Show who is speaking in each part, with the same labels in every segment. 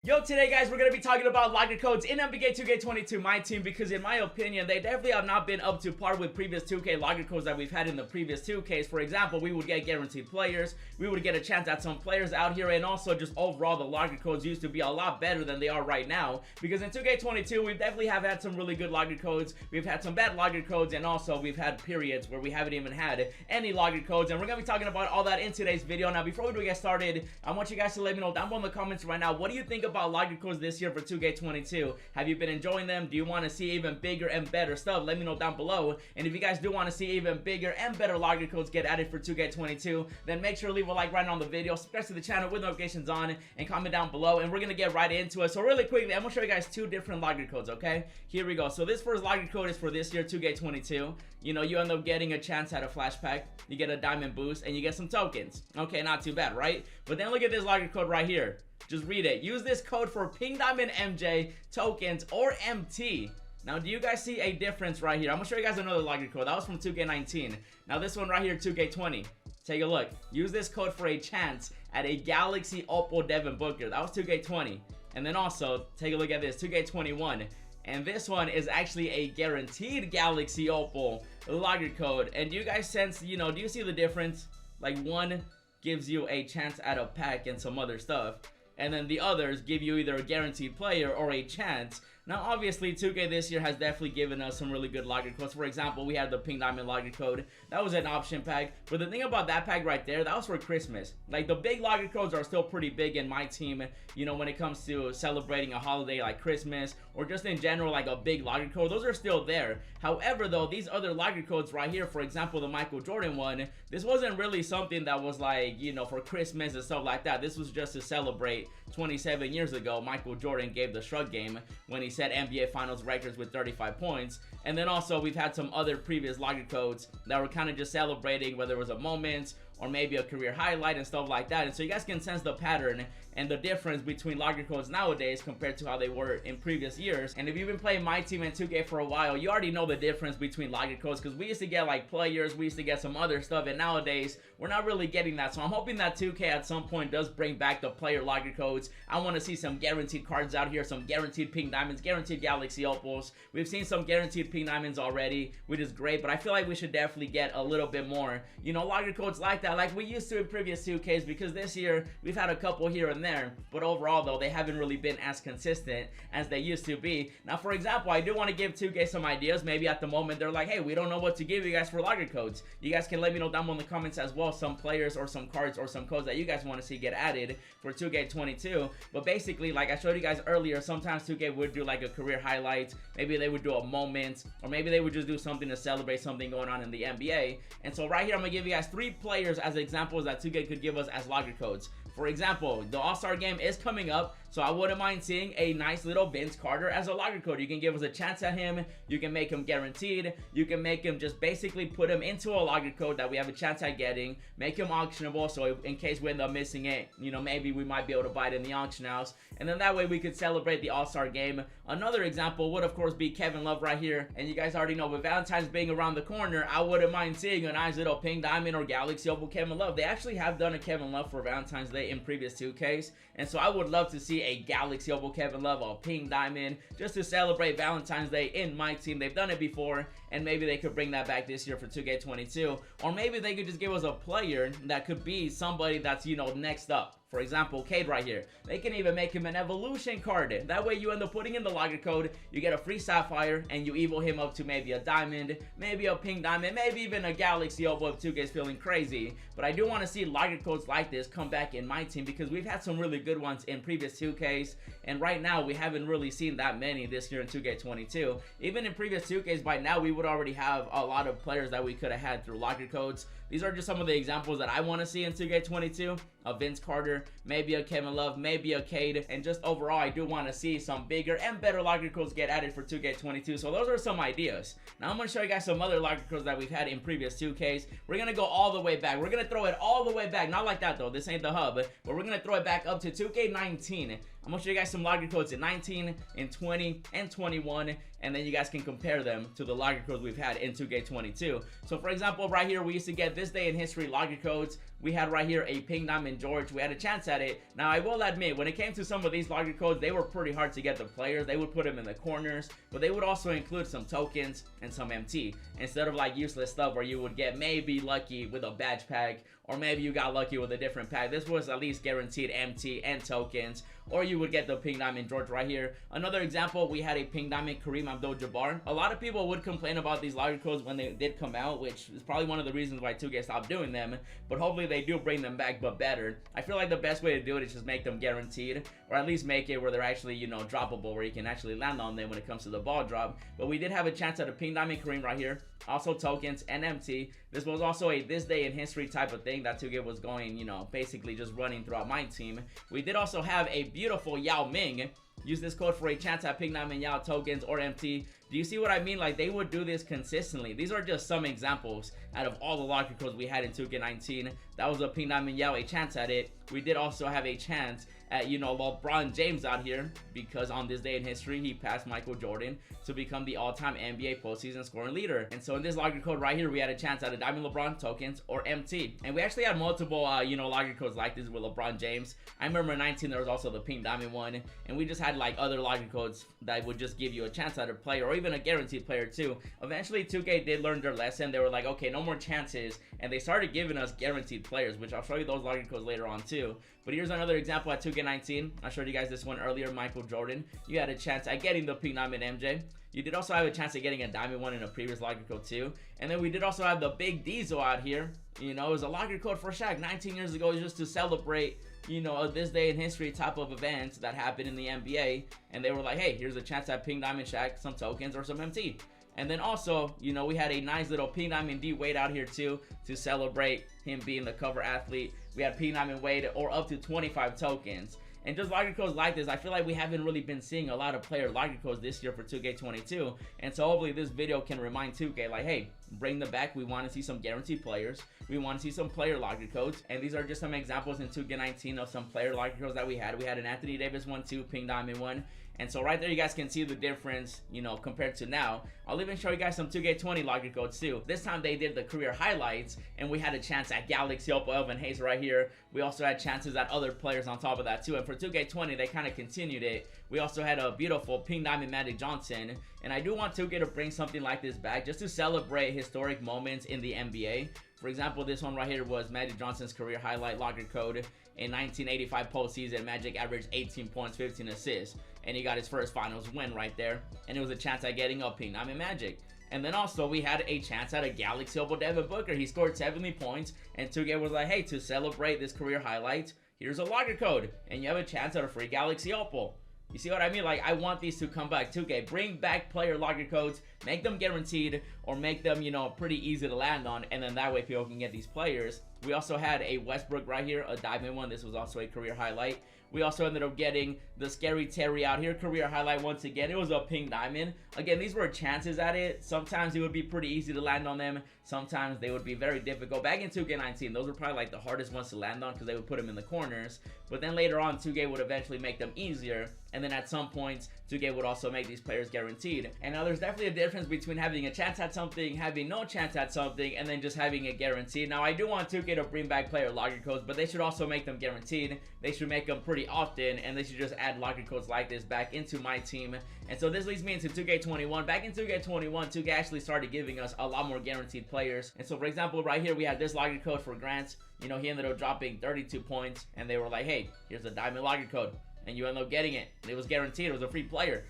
Speaker 1: Yo, today guys, we're going to be talking about locker codes in NBA 2K22 My Team because in my opinion, they definitely have not been up to par with previous 2K locker codes that we've had in the previous 2Ks. For example, we would get guaranteed players, we would get a chance at some players out here, and also just overall the locker codes used to be a lot better than they are right now because in 2K22, we definitely have had some really good locker codes, we've had some bad locker codes, and also we've had periods where we haven't even had any locker codes, and we're going to be talking about all that in today's video. Now, before we do get started, I want you guys to let me know down below in the comments right now, what do you think about locker codes this year for 2K22? Have you been enjoying them? Do you want to see even bigger and better stuff? Let me know down below. And if you guys do want to see even bigger and better locker codes get added for 2K22, then make sure to leave a like right now on the video, subscribe to the channel with notifications on, and comment down below, and we're gonna get right into it. So really quickly, I'm gonna show you guys two different locker codes, okay? Here we go. So this first locker code is for this year 2K22. You know, you end up getting a chance at a flash pack, you get a diamond boost, and you get some tokens. Okay, not too bad, right? But then look at this locker code right here. Just read it. Use this code for Ping Diamond MJ, tokens, or MT. Now, do you guys see a difference right here? I'm gonna show you guys another locker code. That was from 2K19. Now, this one right here, 2K20. Take a look. Use this code for a chance at a Galaxy Opal Devin Booker. That was 2K20. And then also, take a look at this, 2K21. And this one is actually a guaranteed Galaxy Opal locker code. And do you guys sense, you know, do you see the difference? Like, one gives you a chance at a pack and some other stuff, and then the others give you either a guaranteed player or a chance. Now, obviously, 2K this year has definitely given us some really good locker codes. For example, we had the Pink Diamond locker code. That was an option pack. But the thing about that pack right there, that was for Christmas. Like, the big locker codes are still pretty big in my team, you know, when it comes to celebrating a holiday like Christmas, or just in general, like a big locker code. Those are still there. However, though, these other locker codes right here, for example, the Michael Jordan one, this wasn't really something that was like, you know, for Christmas and stuff like that. This was just to celebrate 27 years ago. Michael Jordan gave the shrug game when he set NBA Finals records with 35 points. And then also we've had some other previous locker codes that were kind of just celebrating whether it was a moment or maybe a career highlight and stuff like that. And so you guys can sense the pattern and the difference between locker codes nowadays compared to how they were in previous years. And if you've been playing My Team and 2K for a while, you already know the difference between locker codes, because we used to get like players, we used to get some other stuff, and nowadays we're not really getting that. So I'm hoping that 2K at some point does bring back the player locker codes. I want to see some guaranteed cards out here, some guaranteed Pink Diamonds, guaranteed Galaxy Opals. We've seen some guaranteed Pink Diamonds already, which is great, but I feel like we should definitely get a little bit more, you know, locker codes like that, like we used to in previous 2Ks, because this year we've had a couple here and there, but overall though, they haven't really been as consistent as they used to be. Now, for example, I do want to give 2K some ideas. Maybe at the moment they're like, hey, we don't know what to give you guys for locker codes. You guys can let me know down below in the comments as well, some players or some cards or some codes that you guys want to see get added for 2K22. But basically, like I showed you guys earlier, sometimes 2K would do like a career highlight, maybe they would do a moment, or maybe they would just do something to celebrate something going on in the NBA. And so right here, I'm gonna give you guys 3 players as examples that 2K could give us as locker codes. For example, the All-Star game is coming up, so I wouldn't mind seeing a nice little Vince Carter as a locker code. You can give us a chance at him, you can make him guaranteed, you can make him just basically put him into a locker code that we have a chance at getting, make him auctionable, so in case we end up missing it, you know, maybe we might be able to buy it in the auction house, and then that way we could celebrate the All-Star game. Another example would of course be Kevin Love right here, and you guys already know with Valentine's being around the corner, I wouldn't mind seeing a nice little Pink Diamond or Galaxy Opal Kevin Love. They actually have done a Kevin Love for Valentine's Day in previous 2Ks, and so I would love to see a Galaxy Opal Kevin Love or Pink Diamond just to celebrate Valentine's Day in My Team. They've done it before, and maybe they could bring that back this year for 2K22, or maybe they could just give us a player that could be somebody that's, you know, next up. For example, Cade right here. They can even make him an evolution card. That way you end up putting in the locker code, you get a free sapphire, and you evo him up to maybe a diamond, maybe a Pink Diamond, maybe even a Galaxy Opal if 2K is feeling crazy. But I do want to see locker codes like this come back in My Team, because we've had some really good ones in previous 2Ks, and right now we haven't really seen that many this year in 2K22. Even in previous 2Ks, by now we would already have a lot of players that we could have had through locker codes. These are just some of the examples that I want to see in 2K22. A Vince Carter, maybe a Kevin Love, maybe a Cade, and just overall I do want to see some bigger and better locker codes get added for 2K22. So those are some ideas. Now I'm going to show you guys some other locker codes that we've had in previous 2Ks. We're going to go all the way back. We're going to throw it all the way back. Not like that though, this ain't the hub, but we're going to throw it back up to 2K19. I'm gonna show you guys some locker codes in 19, in 20, and 21, and then you guys can compare them to the locker codes we've had in 2K22. So for example, right here, we used to get this day in history locker codes. we had right here a Pink Diamond George. We had a chance at it. Now, I will admit, when it came to some of these logger codes, they were pretty hard to get the players. They would put them in the corners, but they would also include some tokens and some MT, instead of like useless stuff where you would get maybe lucky with a badge pack, or maybe you got lucky with a different pack. This was at least guaranteed MT and tokens, or you would get the Pink Diamond George right here. Another example, we had a Pink Diamond Kareem Abdul-Jabbar. A lot of people would complain about these logger codes when they did come out, which is probably one of the reasons why 2K stopped doing them, but hopefully they do bring them back, but better. I feel like the best way to do it is just make them guaranteed, or at least make it where they're actually, you know, droppable, where you can actually land on them when it comes to the ball drop. But we did have a chance at a Pink Diamond Kareem right here, also tokens and MT. This was also a this day in history type of thing that 2K was going, you know, basically just running throughout my team. We did also have a beautiful Yao Ming. Use this code for a chance at Pink Diamond Yao tokens or MT. Do you see what I mean? Like, they would do this consistently. These are just some examples out of all the logger codes we had in 2K19. That was a Pink Diamond Yao, a chance at it. We did also have a chance at, you know, LeBron James out here, because on this day in history, he passed Michael Jordan to become the all-time NBA postseason scoring leader. And so in this logger code right here, we had a chance at a Diamond LeBron tokens or MT. And we actually had multiple, you know, logger codes like this with LeBron James. I remember in 19, there was also the Pink Diamond one. And we just had like other logger codes that would just give you a chance at a player, or even a guaranteed player too. Eventually, 2K did learn their lesson. They were like, okay, no more chances. And they started giving us guaranteed players, which I'll show you those logger codes later on too. But here's another example at 2K19. I showed you guys this one earlier, Michael Jordan. You had a chance at getting the Pink Diamond MJ. You did also have a chance at getting a diamond one in a previous logger code too. And then we did also have the big Diesel out here. You know, it was a logger code for Shaq 19 years ago, just to celebrate, you know, this day in history type of events that happened in the NBA. And they were like, hey, here's a chance at Pink Diamond Shaq, some tokens or some MT. And then also, you know, we had a nice little Pink Diamond D Wade out here too, to celebrate him being the cover athlete. We had Pink Diamond Wade, or up to 25 tokens. And just logger codes like this, I feel like we haven't really been seeing a lot of player logger codes this year for 2K22. And so hopefully this video can remind 2K, like, hey, bring them back. We want to see some guaranteed players. We want to see some player logger codes. And these are just some examples in 2K19 of some player logger codes that we had. We had an Anthony Davis one too, Pink Diamond one. And so right there, you guys can see the difference, you know, compared to now. I'll even show you guys some 2K20 logger codes too. This time they did the career highlights, and we had a chance at Galaxy, Opal, Elvin Hayes right here. We also had chances at other players on top of that too. And for 2K20, they kind of continued it. We also had a beautiful Pink Diamond Magic Johnson. And I do want 2K to bring something like this back, just to celebrate historic moments in the NBA. For example, this one right here was Magic Johnson's career highlight logger code. In 1985 postseason, Magic averaged 18 points, 15 assists. And he got his first finals win right there. And it was a chance at getting a Pink Diamond Magic. And then also, we had a chance at a Galaxy Opal Devin Booker. He scored 70 points. And 2K was like, hey, to celebrate this career highlight, here's a logger code. And you have a chance at a free Galaxy Opal. You see what I mean? Like, I want these to come back. 2K, bring back player logger codes, make them guaranteed, or make them, you know, pretty easy to land on, and then that way people can get these players. We also had a Westbrook right here, a diamond one. This was also a career highlight. We also ended up getting the Scary Terry out here, career highlight once again. It was a Pink Diamond. Again, these were chances at it. Sometimes it would be pretty easy to land on them. Sometimes they would be very difficult. Back in 2K19, those were probably like the hardest ones to land on, because they would put them in the corners. But then later on, 2K would eventually make them easier. And then at some points, 2K would also make these players guaranteed. And now there's definitely a difference between having a chance at something, having no chance at something, and then just having it guaranteed. Now, I do want 2K to bring back player logger codes, but they should also make them guaranteed. They should make them pretty often, and they should just add logger codes like this back into my team. And so this leads me into 2K21. Back in 2K21, 2K actually started giving us a lot more guaranteed players. And so, for example, right here, we had this logger code for Grant. You know, he ended up dropping 32 points, and they were like, hey, here's a diamond logger code. And you end up getting it. It was guaranteed. It was a free player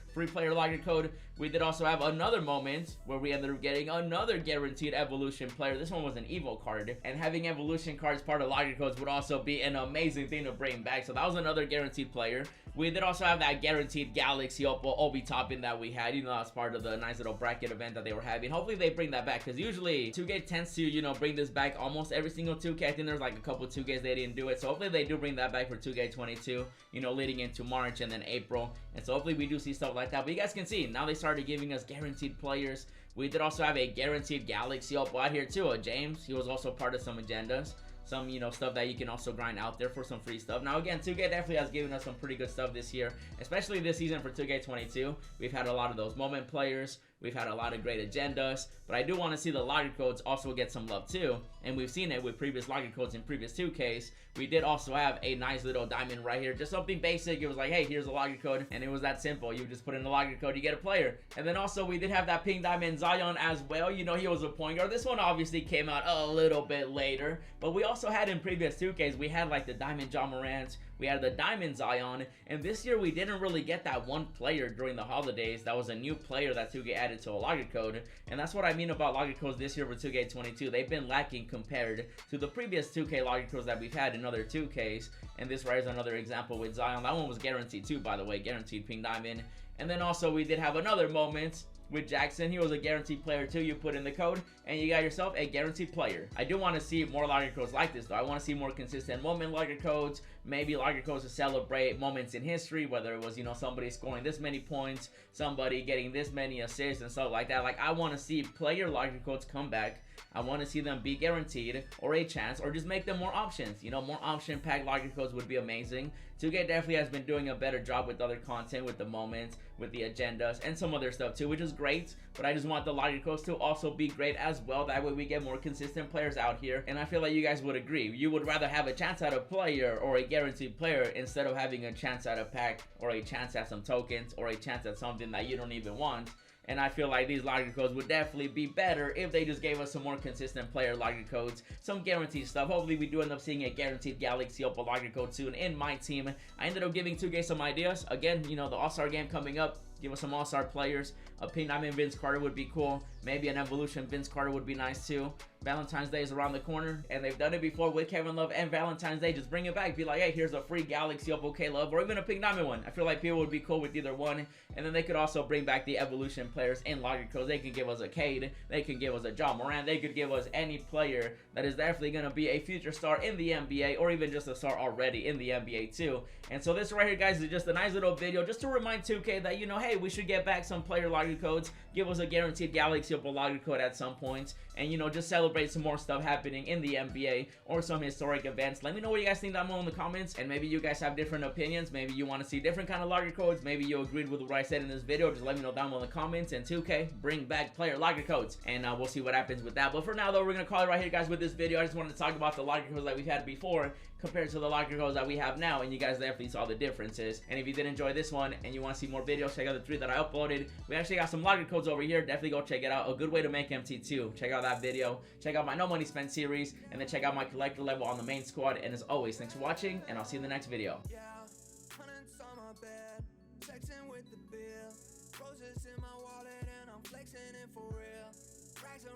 Speaker 1: logger code. We did also have another moment where we ended up getting another guaranteed evolution player. This one was an Evo card, and having evolution cards part of logger codes would also be an amazing thing to bring back. So that was another guaranteed player. We did also have that guaranteed Galaxy Opal Obi Toppin that we had. You know, that's part of the nice little bracket event that they were having. Hopefully they bring that back, because usually 2K tends to, you know, bring this back almost every single 2K. I think there's like a couple 2Ks they didn't do it. So hopefully they do bring that back for 2K22, you know, leading into March and then April. And so hopefully we do see stuff like that. But you guys can see, now they started giving us guaranteed players. We did also have a guaranteed Galaxy Opal out here too. James, he was also part of some agendas. Some, you know, stuff that you can also grind out there for some free stuff. Now, again, 2K definitely has given us some pretty good stuff this year, especially this season for 2K22. We've had a lot of those moment players. We've had a lot of great agendas, but I do want to see the logger codes also get some love too. And we've seen it with previous logger codes in previous 2Ks. We did also have a nice little diamond right here, just something basic. It was like, hey, here's a logger code, and it was that simple. You just put in the logger code, you get a player. And then also we did have that pink diamond Zion as well. You know, he was a point guard. This one obviously came out a little bit later, but we also had in previous 2Ks, we had like the diamond Ja Morant, we had the diamond Zion, and this year we didn't really get that one player during the holidays. That was a new player that 2K added to a logger code, and that's what I mean about logger codes this year for 2K22. They've been lacking compared to the previous 2K logger codes that we've had in other 2Ks, and this right is another example with Zion. That one was guaranteed too, by the way, guaranteed pink diamond. And then also we did have another moment with Jackson. He was a guaranteed player too. You put in the code and you got yourself a guaranteed player. I do want to see more logger codes like this though. I want to see more consistent moment logger codes, maybe logger codes to celebrate moments in history, whether it was, you know, somebody scoring this many points, somebody getting this many assists and stuff like that. Like, I want to see player logger codes come back. I want to see them be guaranteed or a chance, or just make them more options. You know, more option packed logger codes would be amazing. 2K definitely has been doing a better job with other content, with the moments, with the agendas, and some other stuff too, which is great. But I just want the logger codes to also be great as well. That way we get more consistent players out here. And I feel like you guys would agree. You would rather have a chance at a player or a guaranteed player instead of having a chance at a pack or a chance at some tokens or a chance at something that you don't even want. And I feel like these logger codes would definitely be better if they just gave us some more consistent player logger codes, some guaranteed stuff. Hopefully we do end up seeing a guaranteed Galaxy Opal logger code soon in my team. I ended up giving 2K some ideas. Again, you know, the All-Star game coming up. Give us some All-Star players. A pink diamond Vince Carter would be cool. Maybe an evolution Vince Carter would be nice too. Valentine's Day is around the corner, and they've done it before with Kevin Love and Valentine's Day. Just bring it back. Be like, hey, here's a free Galaxy Opal K-Love, or even a pink diamond one. I feel like people would be cool with either one. And then they could also bring back the evolution players in logger codes. They can give us a Cade. They can give us a Ja Morant. They could give us any player that is definitely going to be a future star in the NBA, or even just a star already in the NBA too. And so this right here, guys, is just a nice little video just to remind 2K that, you know, hey, we should get back some player logger codes. Give us a guaranteed Galaxy Opal logger code at some point. And, you know, just celebrate some more stuff happening in the NBA or some historic events. Let me know what you guys think down below in the comments, and maybe you guys have different opinions. Maybe you want to see different kind of logger codes. Maybe you agreed with what I said in this video. Just let me know down below in the comments. And 2K, bring back player logger codes, and we'll see what happens with that. But for now though, we're gonna call it right here, guys, with this video. I just wanted to talk about the logger codes that we've had before compared to the logger codes that we have now, and you guys definitely saw the differences. And if you did enjoy this one and you want to see more videos, check out the 3 that I uploaded. We actually got some logger codes over here. Definitely go check it out. A good way to make MT2. Check out that video. Check out my No Money Spent series, and then check out my collector level on the main squad. And as always, thanks for watching, and I'll see you in the next video.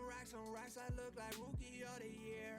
Speaker 1: Racks on racks, I look like rookie of the year.